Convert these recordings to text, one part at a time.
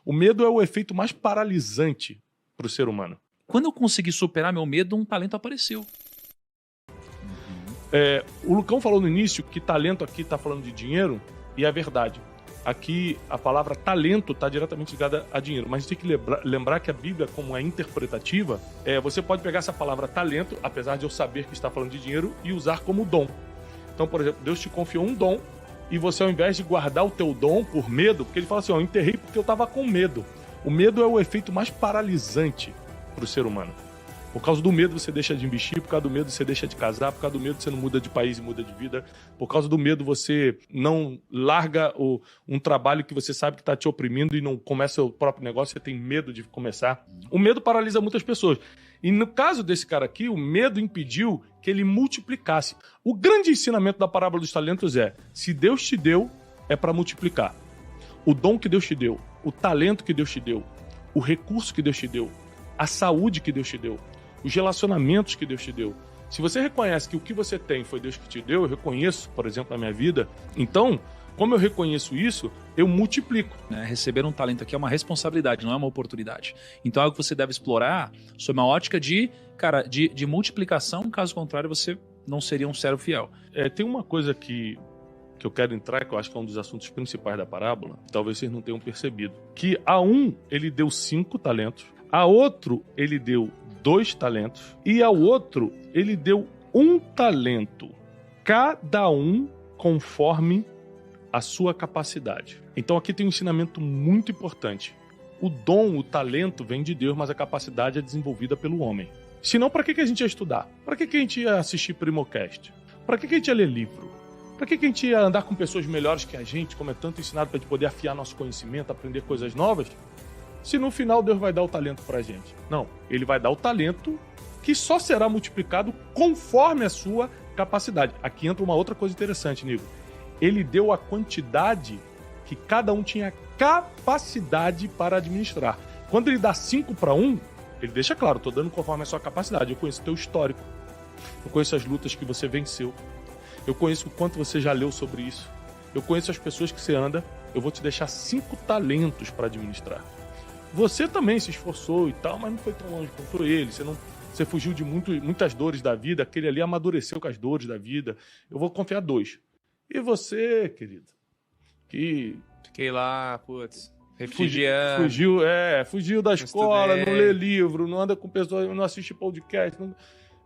O medo é o efeito mais paralisante para o ser humano. Quando eu consegui superar meu medo, um talento apareceu. O Lucão falou no início que talento aqui está falando de dinheiro, e é verdade. Aqui a palavra talento está diretamente ligada a dinheiro, mas tem que lembrar que a Bíblia, como é interpretativa, você pode pegar essa palavra talento, apesar de eu saber que está falando de dinheiro, e usar como dom. Então, por exemplo, Deus te confiou um dom, e você, ao invés de guardar o teu dom por medo, porque ele fala assim, eu enterrei porque eu estava com medo. O medo é o efeito mais paralisante para o ser humano. Por causa do medo você deixa de investir, por causa do medo você deixa de casar, por causa do medo você não muda de país e muda de vida, por causa do medo você não larga um trabalho que você sabe que está te oprimindo e não começa o próprio negócio, você tem medo de começar. O medo paralisa muitas pessoas. E no caso desse cara aqui, o medo impediu que ele multiplicasse. O grande ensinamento da parábola dos talentos é, se Deus te deu, é para multiplicar. O dom que Deus te deu, o talento que Deus te deu, o recurso que Deus te deu, a saúde que Deus te deu, os relacionamentos que Deus te deu. Se você reconhece que o que você tem foi Deus que te deu, eu reconheço, por exemplo, na minha vida, então, como eu reconheço isso, eu multiplico. Receber um talento aqui é uma responsabilidade, não é uma oportunidade. Então é algo que você deve explorar sob uma ótica de multiplicação, caso contrário você não seria um servo fiel. Tem uma coisa que eu quero entrar, que eu acho que é um dos assuntos principais da parábola, talvez vocês não tenham percebido, que a um ele deu 5 talentos, a outro ele deu 2 talentos e ao outro ele deu 1 talento, cada um conforme a sua capacidade. Então aqui tem um ensinamento muito importante. O dom, o talento vem de Deus, mas a capacidade é desenvolvida pelo homem. Senão, para que a gente ia estudar? Para que a gente ia assistir Primocast? Para que a gente ia ler livro? Para que a gente ia andar com pessoas melhores que a gente, como é tanto ensinado para a gente poder afiar nosso conhecimento, aprender coisas novas? Se no final Deus vai dar o talento pra gente. Não, ele vai dar o talento que só será multiplicado conforme a sua capacidade. Aqui entra uma outra coisa interessante, Nigo. Ele deu a quantidade que cada um tinha capacidade para administrar. Quando ele dá 5 para 1, ele deixa claro, estou dando conforme a sua capacidade. Eu conheço o teu histórico, eu conheço as lutas que você venceu, eu conheço o quanto você já leu sobre isso, eu conheço as pessoas que você anda, eu vou te deixar 5 talentos para administrar. Você também se esforçou e tal, mas não foi tão longe quanto ele. Você fugiu de muitas dores da vida. Aquele ali amadureceu com as dores da vida. Eu vou confiar 2. E você, querido, que... Fiquei lá, putz, refugiando. Fugiu da escola, não lê livro, não anda com pessoas, não assiste podcast. Eu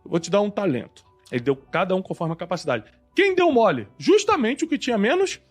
vou te dar um talento. Ele deu cada um conforme a capacidade. Quem deu mole? Justamente o que tinha menos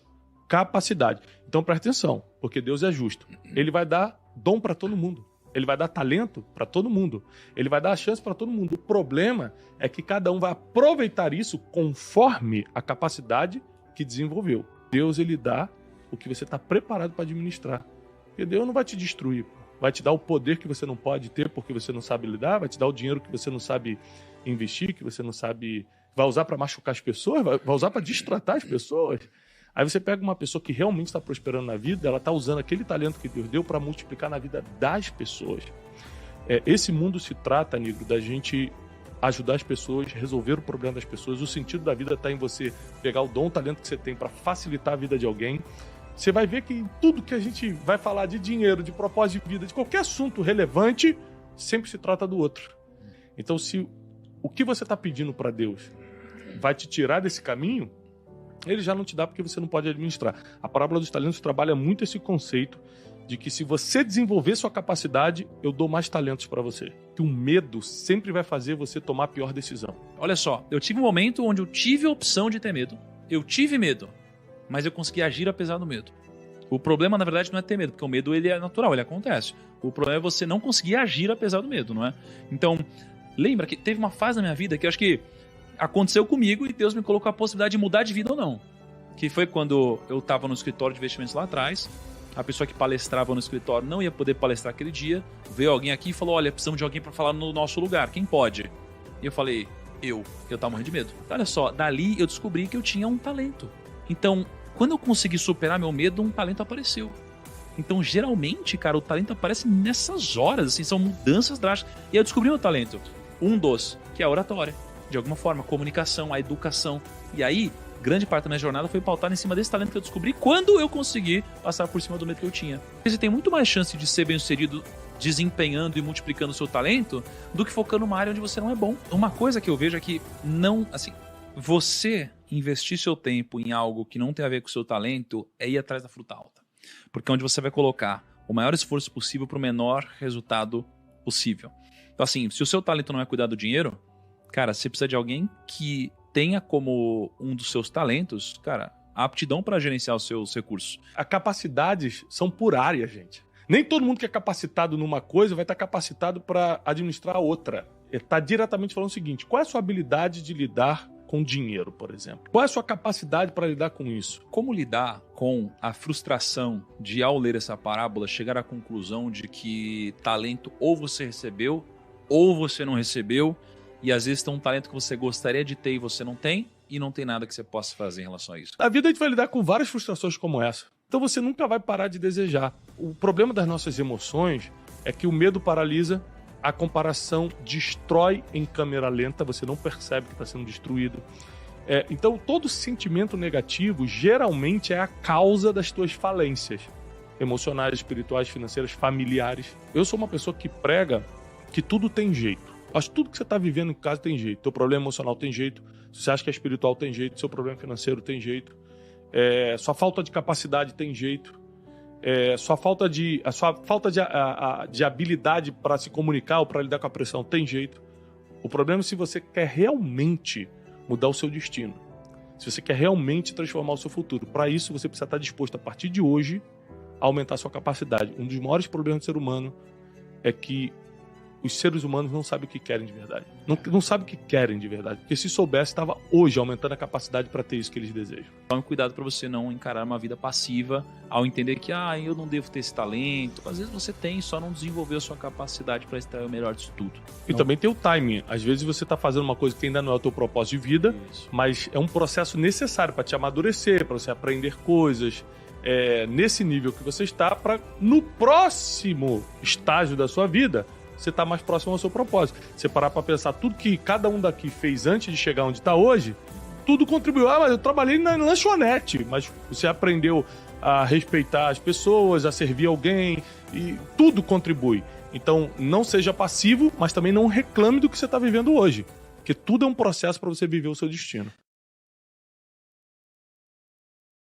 capacidade. Então presta atenção, porque Deus é justo. Ele vai dar dom para todo mundo. Ele vai dar talento para todo mundo. Ele vai dar a chance para todo mundo. O problema é que cada um vai aproveitar isso conforme a capacidade que desenvolveu. Deus, ele dá o que você está preparado para administrar. Porque Deus não vai te destruir. Vai te dar o poder que você não pode ter porque você não sabe lidar. Vai te dar o dinheiro que você não sabe investir, que você não sabe... Vai usar para machucar as pessoas, vai usar para destratar as pessoas. Aí você pega uma pessoa que realmente está prosperando na vida, ela está usando aquele talento que Deus deu para multiplicar na vida das pessoas. Esse mundo se trata, Negro, da gente ajudar as pessoas, resolver o problema das pessoas. O sentido da vida está em você pegar o dom, o talento que você tem para facilitar a vida de alguém. Você vai ver que em tudo que a gente vai falar de dinheiro, de propósito de vida, de qualquer assunto relevante, sempre se trata do outro. Então, se o que você está pedindo para Deus vai te tirar desse caminho, ele já não te dá porque você não pode administrar. A parábola dos talentos trabalha muito esse conceito de que se você desenvolver sua capacidade, eu dou mais talentos para você. Que o medo sempre vai fazer você tomar a pior decisão. Olha só, eu tive um momento onde eu tive a opção de ter medo. Eu tive medo, mas eu consegui agir apesar do medo. O problema, na verdade, não é ter medo, porque o medo ele é natural, ele acontece. O problema é você não conseguir agir apesar do medo, não é? Então, lembra que teve uma fase na minha vida que eu acho que aconteceu comigo e Deus me colocou a possibilidade de mudar de vida ou não. Que foi quando eu estava no escritório de investimentos lá atrás, a pessoa que palestrava no escritório não ia poder palestrar aquele dia, veio alguém aqui e falou, olha, precisamos de alguém para falar no nosso lugar, quem pode? E eu falei, eu tava morrendo de medo. Então, olha só, dali eu descobri que eu tinha um talento. Então, quando eu consegui superar meu medo, um talento apareceu. Então, geralmente, cara, o talento aparece nessas horas, assim, são mudanças drásticas. E eu descobri meu talento, que é a oratória. De alguma forma, a comunicação, a educação. E aí, grande parte da minha jornada foi pautada em cima desse talento que eu descobri quando eu consegui passar por cima do medo que eu tinha. Você tem muito mais chance de ser bem-sucedido desempenhando e multiplicando o seu talento do que focando numa área onde você não é bom. Uma coisa que eu vejo é que não, assim, você investir seu tempo em algo que não tem a ver com o seu talento é ir atrás da fruta alta. Porque é onde você vai colocar o maior esforço possível para o menor resultado possível. Então, assim, se o seu talento não é cuidar do dinheiro, cara, você precisa de alguém que tenha como um dos seus talentos, cara, a aptidão para gerenciar os seus recursos. As capacidades são por área, gente. Nem todo mundo que é capacitado numa coisa vai estar capacitado para administrar a outra. Está diretamente falando o seguinte: qual é a sua habilidade de lidar com dinheiro, por exemplo? Qual é a sua capacidade para lidar com isso? Como lidar com a frustração de, ao ler essa parábola, chegar à conclusão de que talento ou você recebeu ou você não recebeu, e às vezes tem um talento que você gostaria de ter e você não tem, e não tem nada que você possa fazer em relação a isso. Na vida a gente vai lidar com várias frustrações como essa. Então você nunca vai parar de desejar. O problema das nossas emoções é que o medo paralisa, a comparação destrói em câmera lenta, você não percebe que está sendo destruído. Então todo sentimento negativo geralmente é a causa das tuas falências emocionais, espirituais, financeiras, familiares. Eu sou uma pessoa que prega que tudo tem jeito. Acho que tudo que você está vivendo em casa tem jeito. Teu problema emocional tem jeito. Se você acha que é espiritual, tem jeito. Seu problema financeiro tem jeito. Sua falta de capacidade tem jeito. A sua falta de habilidade para se comunicar ou para lidar com a pressão tem jeito. O problema é se você quer realmente mudar o seu destino. Se você quer realmente transformar o seu futuro. Para isso, você precisa estar disposto, a partir de hoje, a aumentar a sua capacidade. Um dos maiores problemas do ser humano é que os seres humanos não sabem o que querem de verdade. Não sabem o que querem de verdade. Porque se soubesse, estava hoje aumentando a capacidade para ter isso que eles desejam. Tome cuidado para você não encarar uma vida passiva ao entender que eu não devo ter esse talento. Às vezes você tem, só não desenvolveu a sua capacidade para extrair o melhor disso tudo. E também tem o timing. Às vezes você está fazendo uma coisa que ainda não é o teu propósito de vida, mas é um processo necessário para te amadurecer, para você aprender coisas. Nesse nível que você está, para no próximo estágio da sua vida você está mais próximo ao seu propósito. Você parar para pensar tudo que cada um daqui fez antes de chegar onde está hoje, tudo contribuiu. Mas eu trabalhei na lanchonete, mas você aprendeu a respeitar as pessoas, a servir alguém, e tudo contribui. Então, não seja passivo, mas também não reclame do que você está vivendo hoje, porque tudo é um processo para você viver o seu destino.